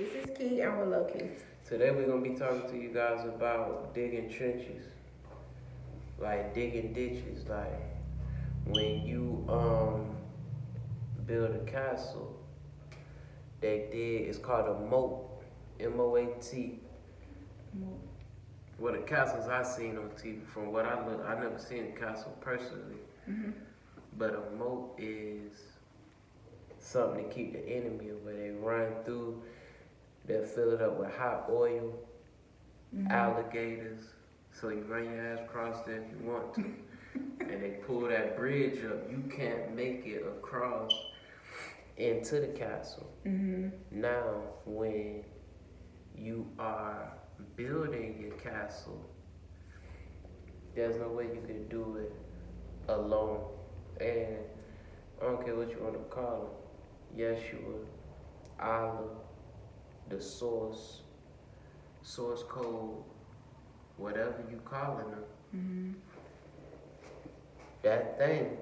This is Key and we're low-key. Today we're gonna be talking to you guys about digging trenches, like digging ditches, like when you build a castle, they did it's called a moat, MOAT. Well, the castles I seen on TV, from what I look, I never seen a castle personally, but a moat is something to keep the enemy away. They run through, they'll fill it up with hot oil, alligators. So you run your ass across there if you want to. And they pull that bridge up. You can't make it across into the castle. Now, when you are building your castle, there's no way you can do it alone. And I don't care what you want to call him, Yeshua, Allah, the source code, whatever you calling them, that thing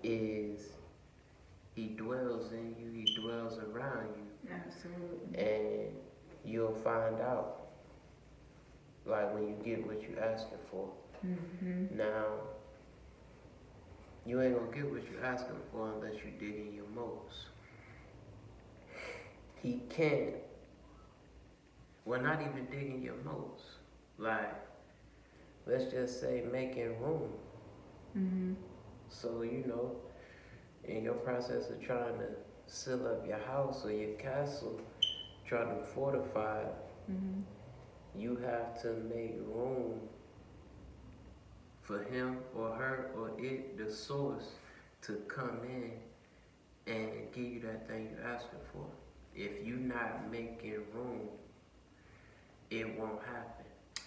is, he dwells in you, he dwells around you. Absolutely. And you'll find out, like when you get what you're asking for. Now, you ain't gonna get what you're asking for unless you dig in your moats. He can't. Well, not even digging your moats. Like, let's just say making room. So, in your process of trying to seal up your house or your castle, trying to fortify it, you have to make room for him or her or it, the source, to come in and give you that thing you're asking for. If you're not making room, it won't happen.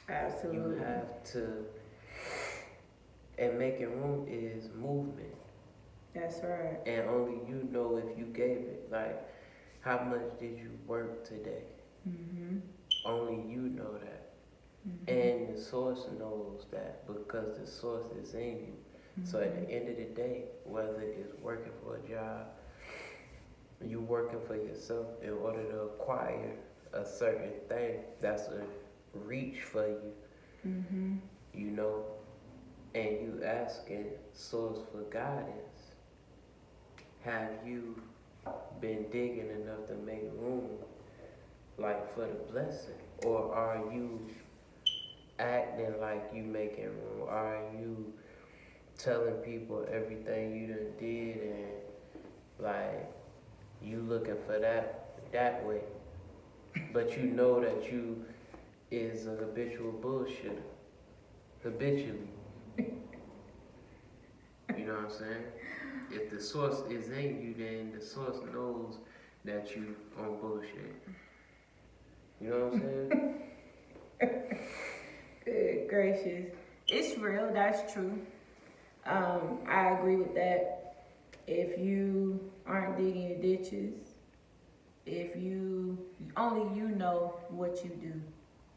Absolutely. You have to, and making room is movement. That's right. And only you know if you gave it. Like, how much did you work today? Only you know that. And the source knows that because the source is in you. So at the end of the day, whether it's working for a job, you working for yourself in order to acquire a certain thing that's a reach for you, and you asking source for guidance. Have you been digging enough to make room, like for the blessing? Or are you acting like you making room? Are you telling people everything you done did and like you looking for that way? But you know that you is a habitual bullshitter. Habitually. You know what I'm saying? If the source is in you, then the source knows that you on bullshit. You know what I'm saying? Good gracious. It's real, that's true. I agree with that. If you aren't digging your ditches, if you, only you know what you do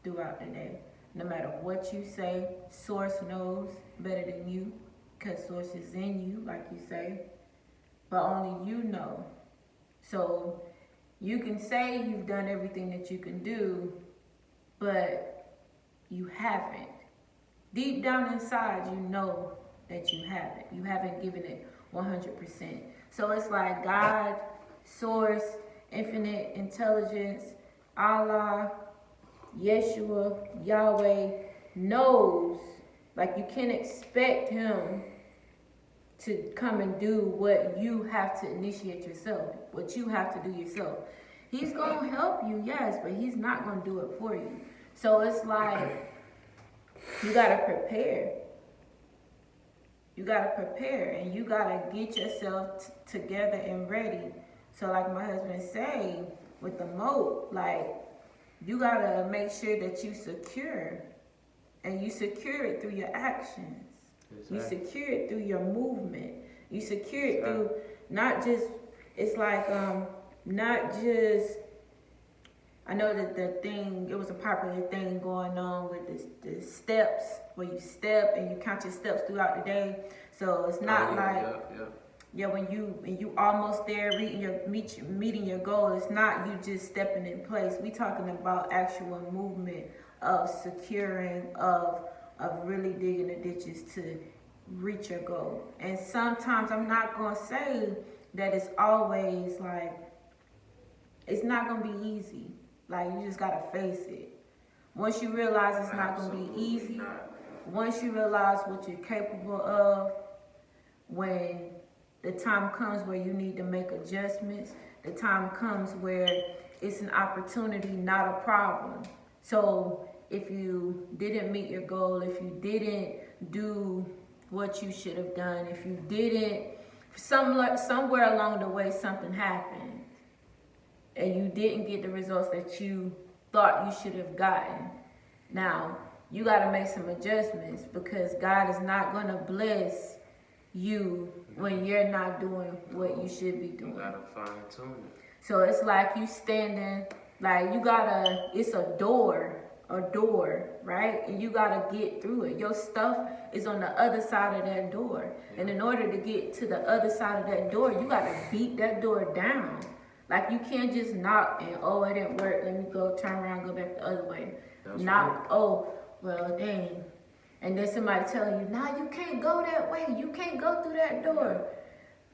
throughout the day. No matter what you say, source knows better than you, because source is in you, like you say. But only you know. So you can say you've done everything that you can do, but you haven't. Deep down inside, you know that you haven't. You haven't given it 100%. So it's like God, source, infinite intelligence, Allah, Yeshua, Yahweh knows. Like, you can't expect him to come and do what you have to initiate yourself, what you have to do yourself. He's going to help you, yes, but he's not going to do it for you. So it's like, you got to prepare. You got to prepare, and you got to get yourself together and ready. So like my husband say, with the moat, like, you got to make sure that you secure, and you secure it through your actions. Exactly. You secure it through your movement. You secure it through not just, it's like, not just, I know that it was a popular thing going on with the steps, where you step and you count your steps throughout the day. So it's not Yeah, when you almost there, meeting your goal, it's not you just stepping in place. We talking about actual movement of securing, of really digging the ditches to reach your goal. And sometimes I'm not gonna say that it's always like it's not gonna be easy. Like you just gotta face it. Once you realize it's not gonna be Absolutely easy, not. once you realize what you're capable of, when the time comes where you need to make adjustments, the time comes where it's an opportunity, not a problem. So if you didn't meet your goal, if you didn't do what you should have done, if you didn't, somewhere along the way something happened and you didn't get the results that you thought you should have gotten. Now, you got to make some adjustments because God is not going to bless you when you're not doing what you should be doing. You gotta fine tune it. So it's like you standing, like you gotta, it's a door, right? And you gotta get through it. Your stuff is on the other side of that door. And in order to get to the other side of that door, you gotta beat that door down. Like you can't just knock and, oh, it didn't work, let me go turn around, go back the other way. That's Knock, right. oh, well, dang. And then somebody telling you, nah, you can't go that way. You can't go through that door.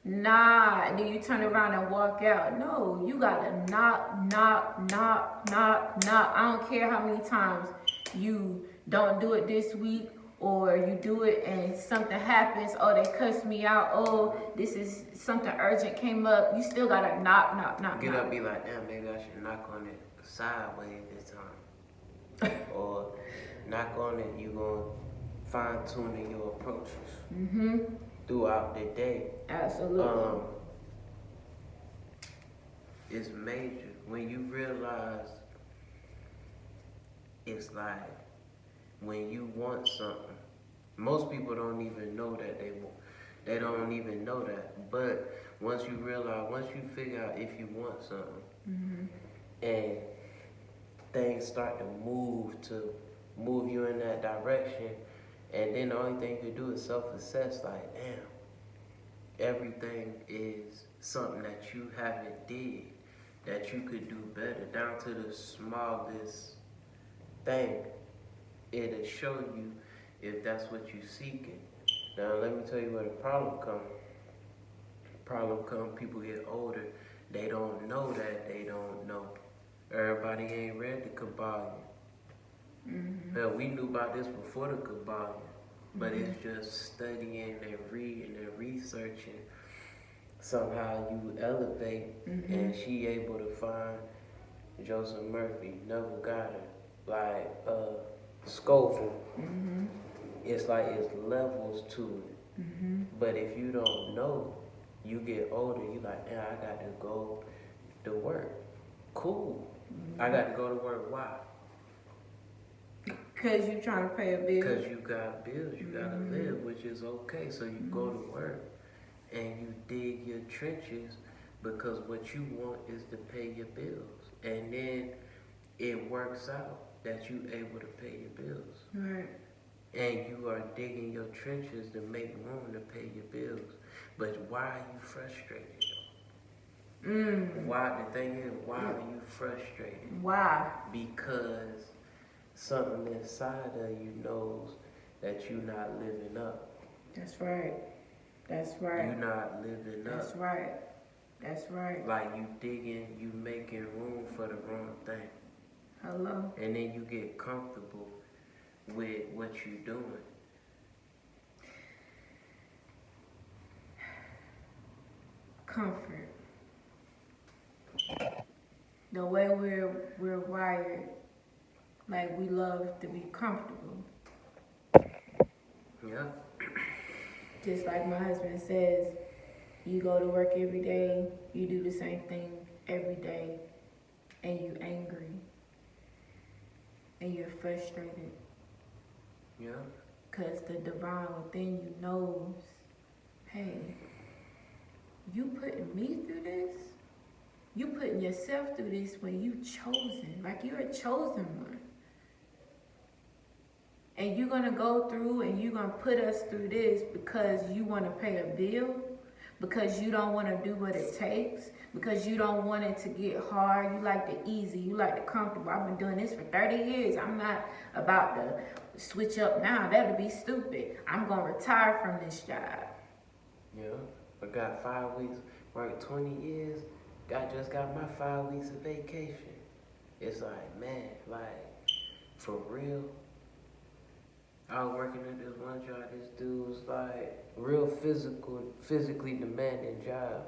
Nah, and then you turn around and walk out. No, you gotta knock, knock, knock, knock, knock. I don't care how many times you don't do it this week or you do it and something happens. Oh, they cussed me out. Oh, this is something urgent came up. You still gotta knock, knock, knock, Get knock. up, be like, damn, maybe I should knock on it sideways this time. Or knock on it, you gonna fine tuning your approaches throughout the day. Absolutely. It's major when you realize it's like when you want something. Most people don't even know that they want. They don't even know that. But once you realize, once you figure out if you want something, and things start to move you in that direction, and then the only thing you do is self-assess. Like, damn, everything is something that you haven't did that you could do better, down to the smallest thing. It'll show you if that's what you're seeking. Now let me tell you where the problem come. People get older, they don't know that they don't know. Everybody ain't read the Kabbalion. Hell, we knew about this before the Kabbalion, but it's just studying and reading and researching. Somehow you elevate, and she able to find Joseph Murphy, Neville Goddard, like Scoville. It's like it's levels to it. But if you don't know, you get older, you like, yeah, I got to go to work. Cool. I got to go to work. Why? Because you're trying to pay a bill. Because you got bills, you got to live, which is okay. So you go to work and you dig your trenches because what you want is to pay your bills. And then it works out that you able to pay your bills. Right. And you are digging your trenches to make room to pay your bills. But why are you frustrated? Why? The thing is, why are you frustrated? Why? Because something inside of you knows that you're not living up. That's right. That's right. You're not living up. That's right. That's right. Like you digging, you making room for the wrong thing. Hello. And then you get comfortable with what you're doing. Comfort. The way we're wired, like we love to be comfortable. Yeah. Just like my husband says, you go to work every day, you do the same thing every day, and you're angry, and you're frustrated. Yeah. Because the divine within you knows, hey, you putting me through this? You putting yourself through this when you chosen, like you're a chosen one. And you're going to go through and you're going to put us through this because you want to pay a bill, because you don't want to do what it takes, because you don't want it to get hard. You like the easy, you like the comfortable. I've been doing this for 30 years. I'm not about to switch up now. That'd be stupid. I'm going to retire from this job. Yeah, I got 5 weeks, worked 20 years, just got my 5 weeks of vacation. It's like, man, like, for real. I was working at this one job, this dude was like, real physically demanding job.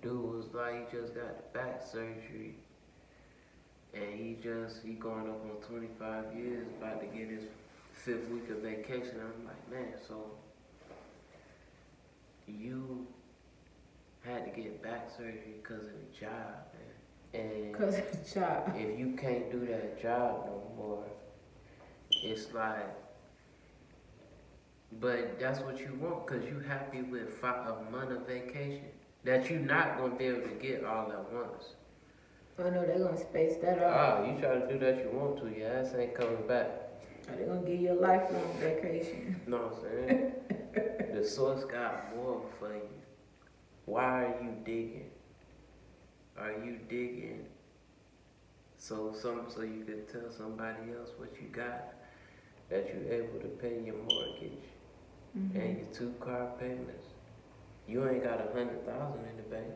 Dude was like, he just got the back surgery. And he going up on 25 years, about to get his 5th week of vacation. I'm like, man, so you had to get back surgery because of the job, man. And Because of the job. if you can't do that job no more, it's like, but that's what you want, because you happy with a month of vacation that you're not going to be able to get all at once. I know they're going to space that out. Oh, you try to do that you want to, your ass ain't coming back. They're going to give you a lifelong vacation. You know what I'm saying? The source got more for you. Why are you digging? Are you digging so you can tell somebody else what you got, that you're able to pay your mortgage and your 2 car payments? You ain't got $100,000 in the bank.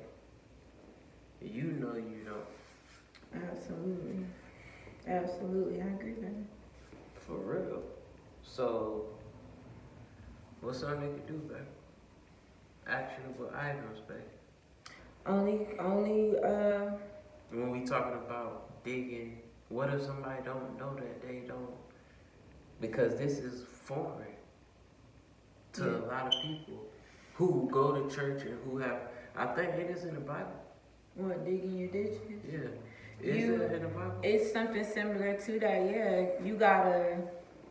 You know you don't. Absolutely. Absolutely. I agree with that. For real. So, what's something they could do, babe? Actionable items, babe. When we talking about digging, what if somebody don't know that they don't? Because this is foreign to a lot of people who go to church and who have, I think it is in the Bible. What, digging your ditches? Yeah. Is it in the Bible? It's something similar to that, yeah. You gotta,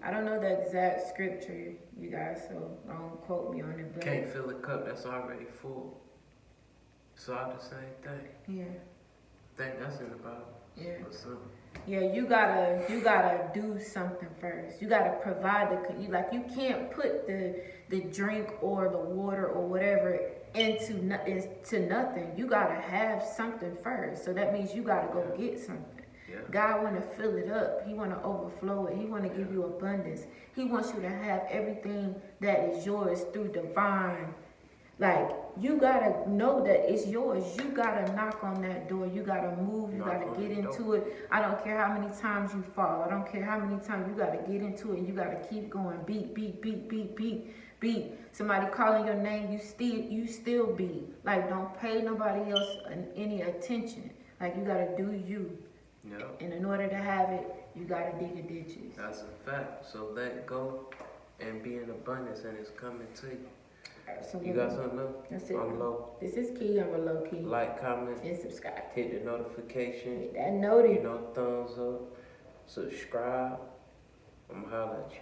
I don't know the exact scripture, you guys, so don't quote me on it, but Can't fill a cup that's already full. It's all the same thing. yeah. I think that's in the Bible. Yeah. Or something. Yeah, you gotta do something first. You gotta provide you can't put the drink or the water or whatever into nothing. You gotta have something first. So that means you gotta go get something. Yeah. God wanna fill it up. He wanna overflow it. He wanna give you abundance. He wants you to have everything that is yours through divine. Like, you gotta know that it's yours. You gotta knock on that door. You gotta move. You gotta get into it. I don't care how many times you fall. I don't care how many times you gotta get into it. You gotta keep going. Beat, beat, beat, beat, beat, beat. Somebody calling your name, you still beat. Like, don't pay nobody else any attention. Like, you gotta do you. Yeah. And in order to have it, you gotta dig your ditches. That's a fact. So let go and be in abundance, and it's coming to you. Absolutely. You got something else? That's it. I'm low. This is Key. I'm a low key. Like, comment, And subscribe. hit the notification. Hit that notice. Thumbs up, subscribe. I'm gonna holler at you.